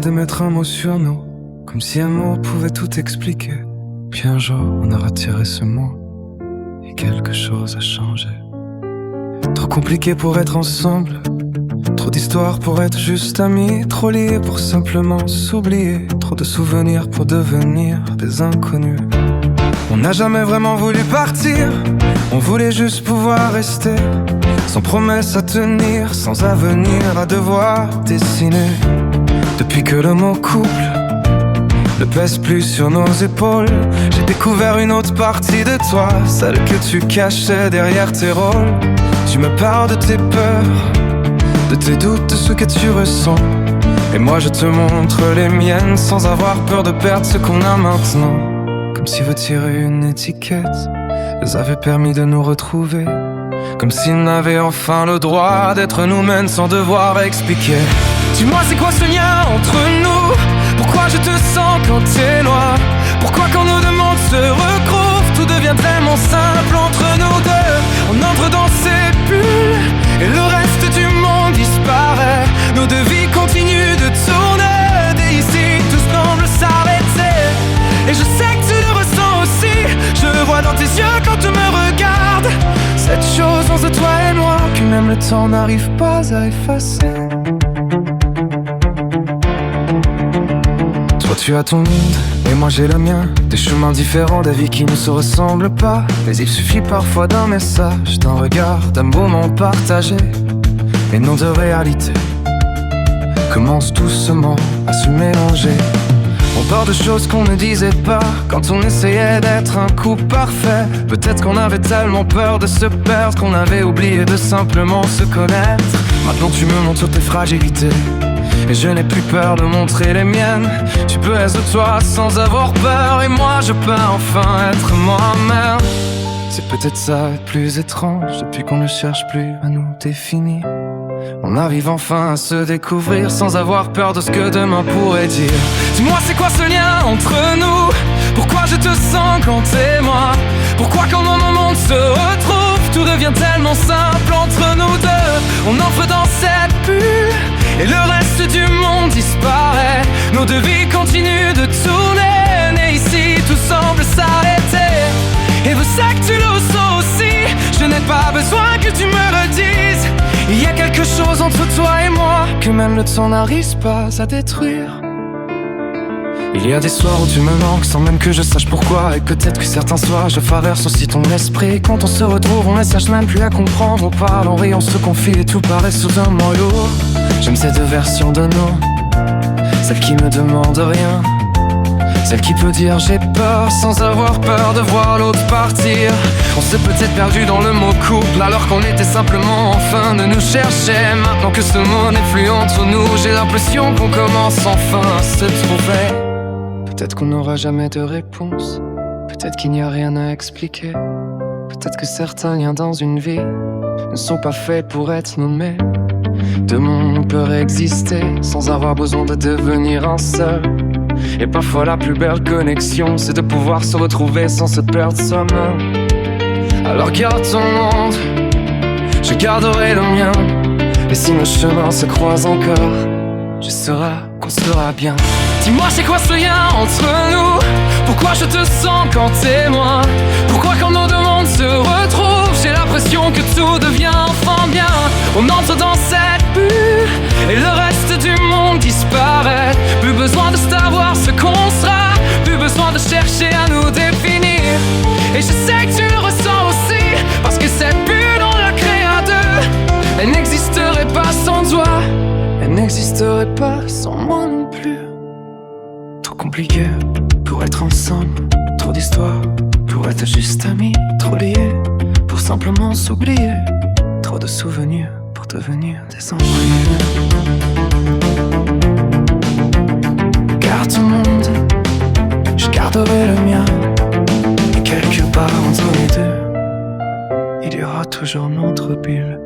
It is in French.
de mettre un mot sur nous, comme si un mot pouvait tout expliquer. Puis un jour, on a retiré ce mot, et quelque chose a changé. Trop compliqué pour être ensemble, trop d'histoires pour être juste amis, trop liés pour simplement s'oublier, trop de souvenirs pour devenir des inconnus. On n'a jamais vraiment voulu partir, on voulait juste pouvoir rester, sans promesse à tenir, sans avenir à devoir dessiner. Depuis que le mot couple ne pèse plus sur nos épaules, j'ai découvert une autre partie de toi, celle que tu cachais derrière tes rôles. Tu me parles de tes peurs, de tes doutes, de ce que tu ressens, et moi je te montre les miennes, sans avoir peur de perdre ce qu'on a maintenant. Comme si retirer une étiquette les avait permis de nous retrouver, comme s'ils n'avaient enfin le droit d'être nous-mêmes sans devoir expliquer. Dis-moi c'est quoi ce lien entre nous? Pourquoi je te sens quand t'es loin? Pourquoi quand nos deux mondes se retrouvent, tout devient tellement simple entre nous deux? On entre dans ces bulles et le reste du monde disparaît. Nos deux vies continuent de tourner, dès ici tout semble s'arrêter. Et je sais que tu le ressens aussi, je le vois dans tes yeux quand tu me regardes. Cette chose entre toi et moi que même le temps n'arrive pas à effacer. Toi tu as ton monde et moi j'ai le mien, des chemins différents, des vies qui ne se ressemblent pas. Mais il suffit parfois d'un message, d'un regard, d'un moment partagé, et nos deux réalités commencent doucement à se mélanger. On parle de choses qu'on ne disait pas quand on essayait d'être un couple parfait. Peut-être qu'on avait tellement peur de se perdre qu'on avait oublié de simplement se connaître. Maintenant tu me montres tes fragilités et je n'ai plus peur de montrer les miennes. Tu peux être toi sans avoir peur, et moi je peux enfin être moi-même. C'est peut-être ça être plus étrange, depuis qu'on ne cherche plus à nous définir. On arrive enfin à se découvrir sans avoir peur de ce que demain pourrait dire. Dis-moi c'est quoi ce lien entre nous? Pourquoi je te sens quand t'es moi? Pourquoi quand nos mondes se retrouvent, tout devient tellement simple entre nous deux? On entre dans cette bulle et le reste du monde disparaît. Nos deux vies continuent de tourner, et ici tout semble s'arrêter. Et je sais que tu le ressens aussi, je n'ai pas besoin que tu me le dises. Il y a quelque chose entre toi et moi que même le temps n'arrive pas à détruire. Il y a des soirs où tu me manques sans même que je sache pourquoi, et peut-être que certains soirs je traverse aussi ton esprit. Quand on se retrouve on ne cherche même plus à comprendre, on parle, on rit, on se confie et tout paraît soudainement lourd. J'aime ces deux versions de nous, celle qui me demande rien, celle qui peut dire j'ai peur sans avoir peur de voir l'autre partir. On s'est peut-être perdu dans le mot couple alors qu'on était simplement en fin de nous chercher. Maintenant que ce mot n'est plus entre nous, j'ai l'impression qu'on commence enfin à se trouver. Peut-être qu'on n'aura jamais de réponse, peut-être qu'il n'y a rien à expliquer, peut-être que certains liens dans une vie ne sont pas faits pour être nommés. Deux mondes peuvent exister sans avoir besoin de devenir un seul. Et parfois la plus belle connexion, c'est de pouvoir se retrouver sans se perdre soi-même. Alors garde ton monde, je garderai le mien, et si nos chemins se croisent encore, je saurai qu'on sera bien. Dis-moi c'est quoi ce lien entre nous? Pourquoi je te sens quand t'es moi? Pourquoi quand nos deux mondes se retrouvent, j'ai l'impression que tout devient enfin bien? On entre dans cette bulle et le reste du monde disparaît. Plus besoin de savoir ce qu'on sera, plus besoin de chercher à nous définir. Et je sais que tu le ressens aussi, parce que cette bulle on l'a créée à deux. Elle n'existerait pas sans toi, elle n'existerait pas sans moi non plus. Trop compliqué pour être ensemble, trop d'histoires pour être juste amis, trop liés pour simplement s'oublier, trop de souvenirs pour devenir des inconnus. Garde ton monde, je garderai le mien, et quelque part entre les deux, il y aura toujours notre bulle.